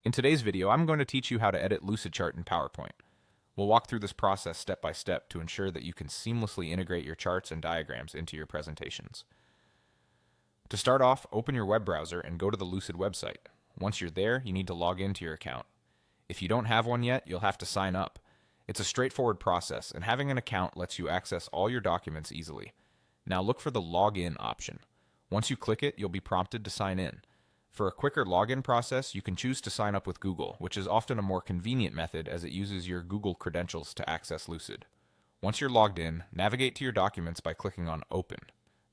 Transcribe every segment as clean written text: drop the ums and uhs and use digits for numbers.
In today's video, I'm going to teach you how to edit Lucidchart in PowerPoint. We'll walk through this process step by step to ensure that you can seamlessly integrate your charts and diagrams into your presentations. To start off, open your web browser and go to the Lucid website. Once you're there, you need to log into your account. If you don't have one yet, you'll have to sign up. It's a straightforward process, and having an account lets you access all your documents easily. Now look for the Login option. Once you click it, you'll be prompted to sign in. For a quicker login process, you can choose to sign up with Google, which is often a more convenient method as it uses your Google credentials to access Lucid. Once you're logged in, navigate to your documents by clicking on Open.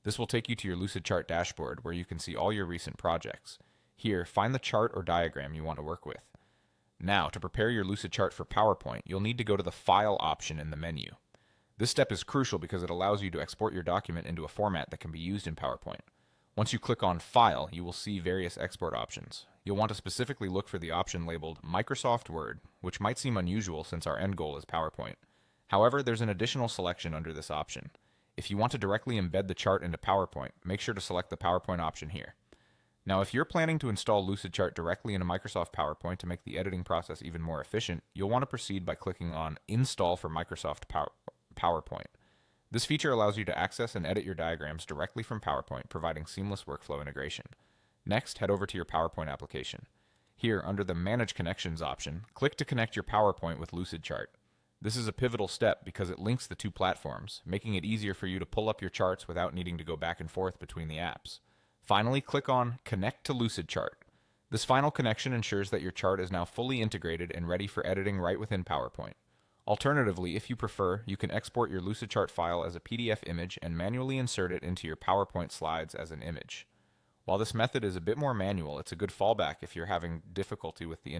This will take you to your Lucidchart dashboard where you can see all your recent projects. Here, find the chart or diagram you want to work with. Now, to prepare your Lucidchart for PowerPoint, you'll need to go to the File option in the menu. This step is crucial because it allows you to export your document into a format that can be used in PowerPoint. Once you click on File, you will see various export options. You'll want to specifically look for the option labeled Microsoft Word, which might seem unusual since our end goal is PowerPoint. However, there's an additional selection under this option. If you want to directly embed the chart into PowerPoint, make sure to select the PowerPoint option here. Now, if you're planning to install Lucidchart directly into Microsoft PowerPoint to make the editing process even more efficient, you'll want to proceed by clicking on Install for Microsoft PowerPoint. This feature allows you to access and edit your diagrams directly from PowerPoint, providing seamless workflow integration. Next, head over to your PowerPoint application. Here, under the Manage Connections option, click to connect your PowerPoint with Lucidchart. This is a pivotal step because it links the two platforms, making it easier for you to pull up your charts without needing to go back and forth between the apps. Finally, click on Connect to Lucidchart. This final connection ensures that your chart is now fully integrated and ready for editing right within PowerPoint. Alternatively, if you prefer, you can export your Lucidchart file as a PDF image and manually insert it into your PowerPoint slides as an image. While this method is a bit more manual, it's a good fallback if you're having difficulty with the